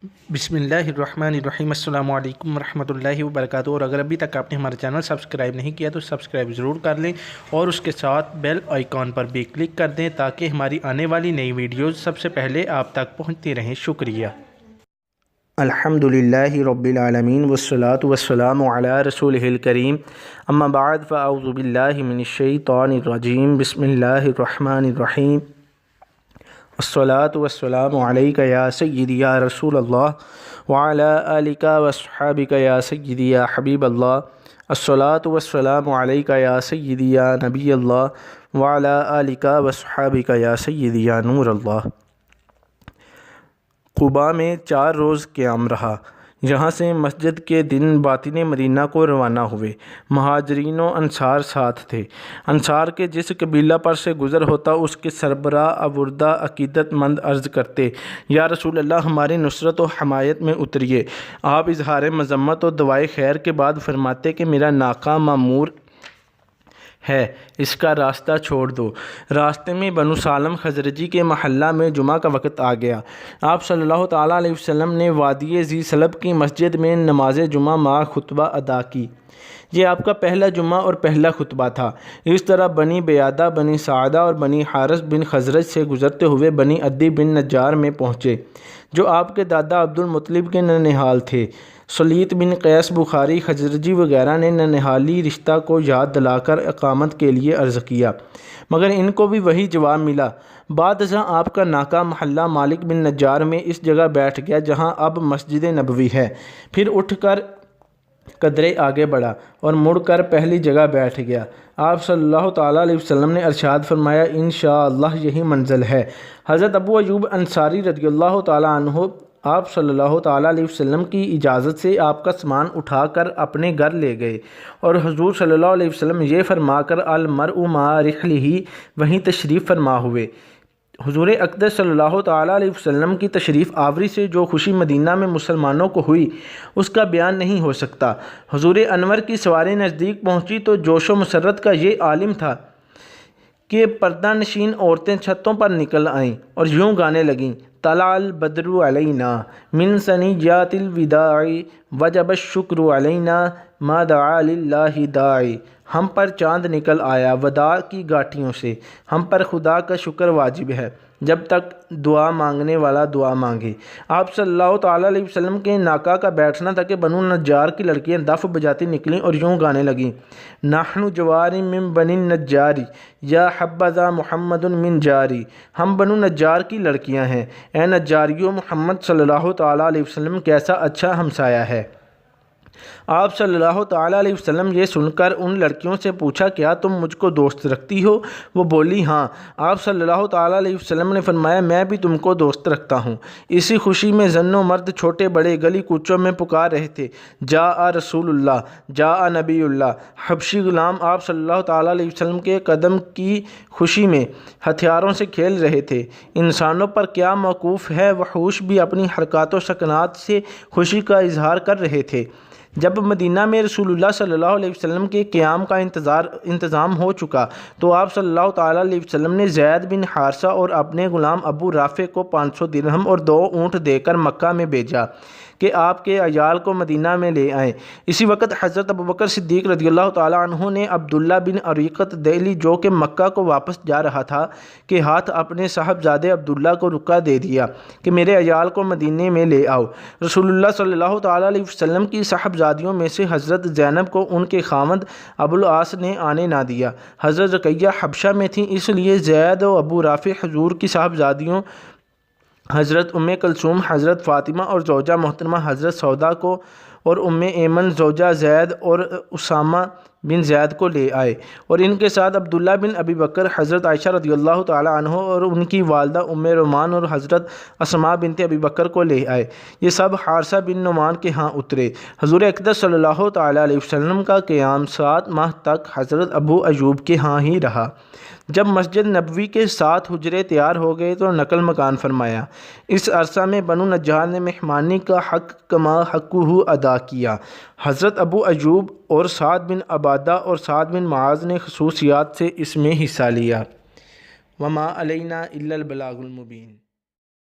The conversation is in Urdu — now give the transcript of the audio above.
بسم اللہ الرحمن الرحیم۔ السلام علیکم ورحمۃ اللہ وبرکاتہ۔ اور اگر ابھی تک آپ نے ہمارا چینل سبسکرائب نہیں کیا تو سبسکرائب ضرور کر لیں اور اس کے ساتھ بیل آئیکن پر بھی کلک کر دیں تاکہ ہماری آنے والی نئی ویڈیوز سب سے پہلے آپ تک پہنچتی رہیں۔ شکریہ۔ الحمدللہ رب العالمین والصلاة والسلام علی رسولہ الکریم، اما بعد فاعوذ باللہ من الشیطان الرجیم، بسم اللہ الرحمن الرحیم۔ الصلاة والسلام علیک یا سیدی یا رسول اللہ وعلی آلک واصحابک یا سیدی یا حبیب اللہ۔ الصلاة والسلام علیک یا سیدی یا نبی اللہ وعلی آلک واصحابک یا سیدی یا نور اللہ۔ قباء میں 4 روز قیام رہا۔ یہاں سے مسجد کے دن باطن مدینہ کو روانہ ہوئے۔ مہاجرین و انصار ساتھ تھے۔ انصار کے جس قبیلہ پر سے گزر ہوتا اس کے سربراہ آوردہ عقیدت مند عرض کرتے، یا رسول اللہ، ہماری نصرت و حمایت میں اتریے۔ آپ اظہار مذمت و دعائے خیر کے بعد فرماتے کہ میرا ناقہ معمور ہے، اس کا راستہ چھوڑ دو۔ راستے میں بنو سالم خزرجی کے محلہ میں جمعہ کا وقت آ گیا۔ آپ صلی اللہ تعالیٰ علیہ وسلم نے وادی ذی سلب کی مسجد میں نماز جمعہ مع خطبہ ادا کی۔ یہ آپ کا پہلا جمعہ اور پہلا خطبہ تھا۔ اس طرح بنی بیادہ، بنی سعدہ اور بنی حارث بن خزرج سے گزرتے ہوئے بنی عدی بن نجار میں پہنچے، جو آپ کے دادا عبد المطلب کے ننہال تھے۔ سلیط بن قیس بخاری خزرجی وغیرہ نے ننہالی رشتہ کو یاد دلا کر اقامت کے لیے عرض کیا، مگر ان کو بھی وہی جواب ملا۔ بعد ازاں آپ کا ناقہ محلہ مالک بن نجار میں اس جگہ بیٹھ گیا جہاں اب مسجد نبوی ہے۔ پھر اٹھ کر قدرے آگے بڑھا اور مڑ کر پہلی جگہ بیٹھ گیا۔ آپ صلی اللہ تعالیٰ علیہ وسلم نے ارشاد فرمایا، انشاءاللہ یہی منزل ہے۔ حضرت ابو ایوب انصاری رضی اللہ تعالیٰ عنہ آپ صلی اللہ تعالیٰ علیہ وسلم کی اجازت سے آپ کا سامان اٹھا کر اپنے گھر لے گئے اور حضور صلی اللہ علیہ وسلم یہ فرما کر المرء مع رحلہ وہیں تشریف فرما ہوئے۔ حضور اقدس صلی اللہ تعالیٰ علیہ وسلم کی تشریف آوری سے جو خوشی مدینہ میں مسلمانوں کو ہوئی اس کا بیان نہیں ہو سکتا۔ حضور انور کی سواری نزدیک پہنچی تو جوش و مسرت کا یہ عالم تھا کہ پردہ نشین عورتیں چھتوں پر نکل آئیں اور یوں گانے لگیں، طلع البدر علینا من ثنیات الوداع وجب الشکر علینا ما دعا للہ داعی۔ ہم پر چاند نکل آیا وداع کی گھاٹیوں سے، ہم پر خدا کا شکر واجب ہے جب تک دعا مانگنے والا دعا مانگے۔ آپ صلی اللہ تعالیٰ علیہ وسلم کے ناقہ کا بیٹھنا تھا کہ بنو نجار کی لڑکیاں دف بجاتی نکلیں اور یوں گانے لگیں، نحن جواری من بنی النجاری یا حبذا محمد من جاری۔ ہم بنو نجار کی لڑکیاں ہیں، اے نجاریوں، محمد صلی اللہ تعالیٰ علیہ وسلم کیسا اچھا ہمسایہ ہے۔ آپ صلی اللہ تعالیٰ علیہ وسلم یہ سن کر ان لڑکیوں سے پوچھا، کیا تم مجھ کو دوست رکھتی ہو؟ وہ بولی، ہاں۔ آپ صلی اللہ تعالیٰ علیہ وسلم نے فرمایا، میں بھی تم کو دوست رکھتا ہوں۔ اسی خوشی میں زن و مرد چھوٹے بڑے گلی کوچوں میں پکار رہے تھے، جاء رسول اللہ، جاء نبی اللہ۔ حبشی غلام آپ صلی اللہ تعالیٰ علیہ وسلم کے قدم کی خوشی میں ہتھیاروں سے کھیل رہے تھے۔ انسانوں پر کیا موقوف ہے، وحوش بھی اپنی حرکات و سکنات سے خوشی کا اظہار کر رہے تھے۔ جب مدینہ میں رسول اللہ صلی اللہ علیہ وسلم کے قیام کا انتظام ہو چکا تو آپ صلی اللہ تعالیٰ علیہ وسلم نے زید بن حارثہ اور اپنے غلام ابو رافع کو 500 درہم اور 2 اونٹ دے کر مکہ میں بھیجا کہ آپ کے عیال کو مدینہ میں لے آئیں۔ اسی وقت حضرت ابوبکر صدیق رضی اللہ تعالیٰ عنہ نے عبداللہ بن اریقط دہلی، جو کہ مکہ کو واپس جا رہا تھا، کے ہاتھ اپنے صاحبزادے عبداللہ کو رکا دے دیا کہ میرے عیال کو مدینے میں لے آؤ۔ رسول اللہ صلی اللہ تعالیٰ علیہ وسلم کی صاحبزادیوں میں سے حضرت زینب کو ان کے خاوند ابو العاص نے آنے نہ دیا۔ حضرت رقیہ حبشہ میں تھیں، اس لیے زید و ابو رافع حضور کی صاحبزادیوں حضرت ام کلثوم، حضرت فاطمہ اور زوجہ محترمہ حضرت سودا کو اور ام ایمن زوجہ زید اور اسامہ بن زید کو لے آئے، اور ان کے ساتھ عبداللہ بن ابی بکر، حضرت عائشہ رضی اللہ تعالیٰ عنہ اور ان کی والدہ ام رومان اور حضرت اسماء بنت ابی بکر کو لے آئے۔ یہ سب حارثہ بن نعمان کے ہاں اترے۔ حضور اقدس صلی اللہ تعالیٰ علیہ وسلم کا قیام 7 ماہ تک حضرت ابو ایوب کے ہاں ہی رہا۔ جب مسجد نبوی کے 7 حجرے تیار ہو گئے تو نقل مکان فرمایا۔ اس عرصہ میں بنو نجار نے مہمانی کا حق کما حقہ ادا کیا۔ حضرت ابو ایوب اور سعد بن عبادہ اور سعد بن معاذ نے خصوصیات سے اس میں حصہ لیا۔ وما علینا الا البلاغ المبین۔